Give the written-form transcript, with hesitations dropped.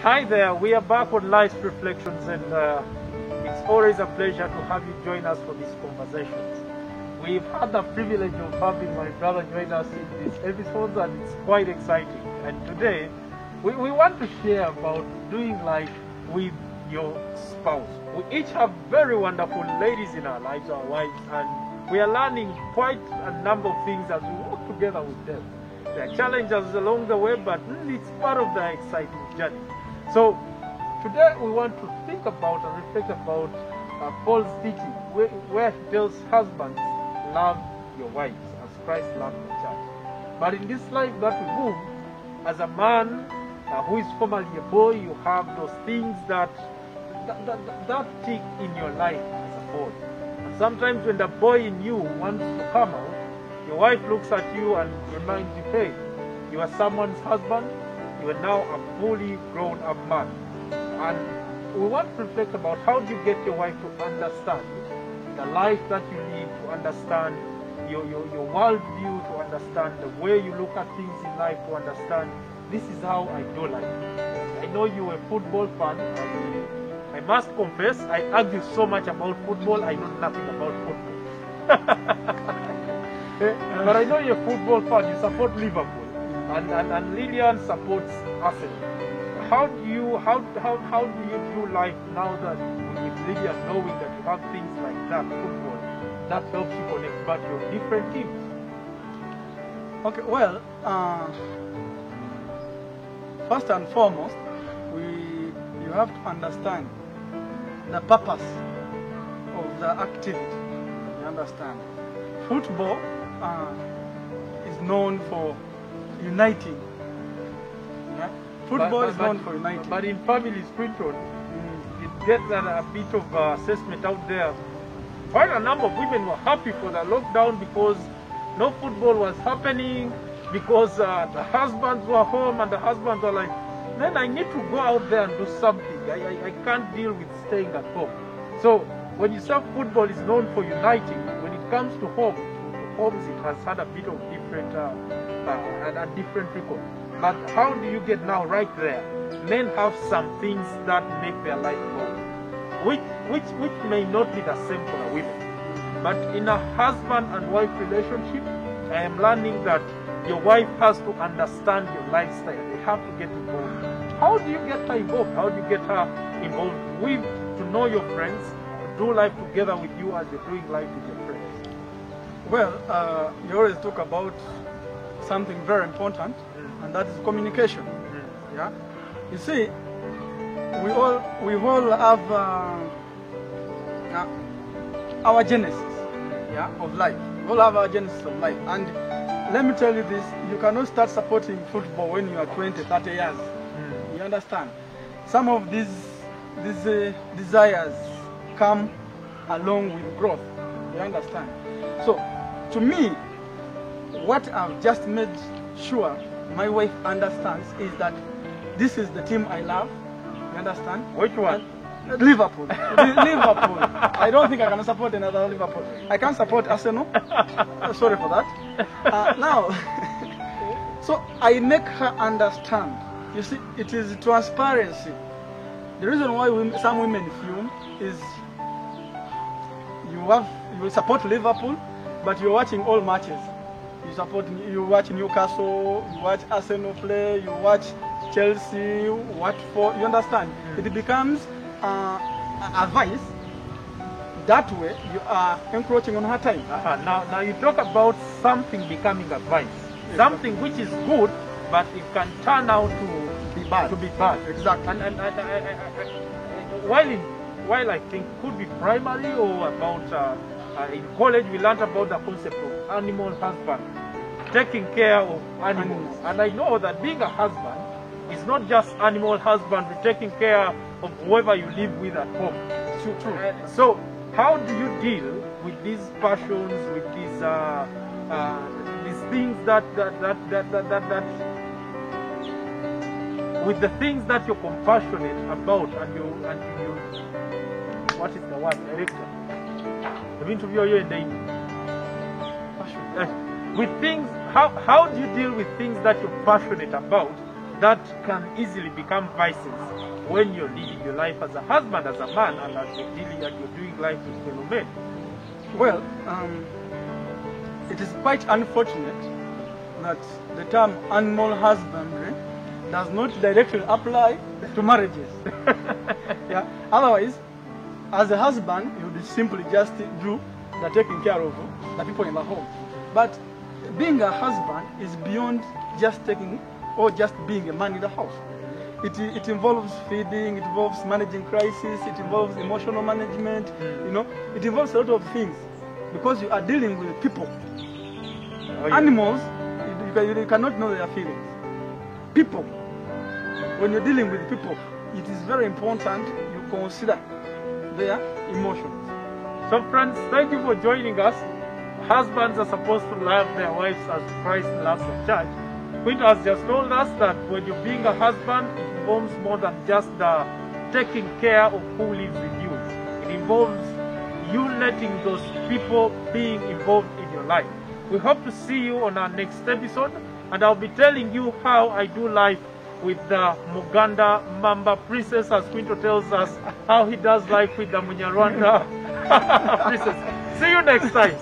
Hi there, we are back on Life's Reflections, and it's always a pleasure to have you join us for these conversations. We've had the privilege of having my brother join us in these episodes, and it's quite exciting. And today, we want to share about doing life with your spouse. We each have very wonderful ladies in our lives, our wives, and we are learning quite a number of things as we work together with them. There are challenges along the way, but it's part of the exciting journey. So today we want to think about and reflect about Paul's teaching, where he tells husbands, love your wives as Christ loved the church. But in this life that we move, as a man who is formerly a boy, you have those things that tick in your life as a boy. And sometimes when the boy in you wants to come out, your wife looks at you and reminds you, hey, you are someone's husband, you are now a fully grown up man. And we want to reflect about how do you get your wife to understand the life that you live, to understand your worldview, to understand the way you look at things in life, to understand this is how I do life. I know you're a football fan. I must confess, I argue so much about football, I know nothing about football. But I know you're a football fan, you support Liverpool, and Lillian supports Arsenal. How do you do life now that with Lillian, knowing that you have things like that, football, that helps you connect, but you're different teams? Okay, well, first and foremost, you have to understand the purpose of the activity. You understand? Football is known for uniting. Yeah? Football is known for uniting. But in families, Quinton, it gets a bit of assessment out there. Quite a number of women were happy for the lockdown because no football was happening, because the husbands were home, and the husbands were like, then I need to go out there and do something. I can't deal with staying at home. So when you say football is known for uniting, when it comes to homes, it has had a bit of different, a different record. But how do you get now right there? Men have some things that make their life go, which may not be the same for the women. But in a husband and wife relationship, I am learning that your wife has to understand your lifestyle. They have to get involved. How do you get her involved? How do you get her involved to know your friends, to do life together with you as you're doing life with your friends? Well, you always talk about something very important, and that is communication. Yeah, you see, we all have our genesis, yeah, of life. We all have our genesis of life, and let me tell you this: you cannot start supporting football when you are 20, 30 years. You understand? Some of these desires come along with growth. You understand? So, to me, what I've just made sure my wife understands is that this is the team I love. You understand? Which one? Liverpool. Liverpool. I don't think I can support another Liverpool. I can't support Arsenal. Sorry for that. Now, so I make her understand. You see, it is transparency. The reason why some women fume is you support Liverpool, but you're watching all matches. You watch Newcastle, you watch Arsenal play, you watch Chelsea, Watford. You understand? It becomes a vice. That way, you are encroaching on her time. Now you talk about something becoming a vice, something which is good, but it can turn out to be bad. Exactly. And while I think could be primary or about in college we learned about the concept of animal husband, taking care of animals. And I know that being a husband is not just animal husbandry, taking care of whoever you live with at home. True. So how do you deal with these passions, with these things that with the things that you're compassionate about, and you what is the word, director? With things, how do you deal with things that you're passionate about, that can easily become vices when you're leading your life as a husband, as a man, and as you're doing life with fellow men? Well, it is quite unfortunate that the term animal husbandry does not directly apply to marriages. Yeah. Otherwise, as a husband, you would simply just do the taking care of the people in the home. But being a husband is beyond just taking or just being a man in the house. It involves feeding, it involves managing crisis, it involves emotional management, it involves a lot of things because you are dealing with people. Oh, yeah. Animals, you cannot know their feelings. People, when you're dealing with people, it is very important you consider their emotions. So friends, thank you for joining us. Husbands are supposed to love their wives as Christ loves the church. Quinto has just told us that when you're being a husband, it involves more than just the taking care of who lives with you. It involves you letting those people being involved in your life. We hope to see you on our next episode, and I'll be telling you how I do life with the Muganda Mamba princess, as Quinto tells us how he does life with the Munyarwanda princess. See you next time.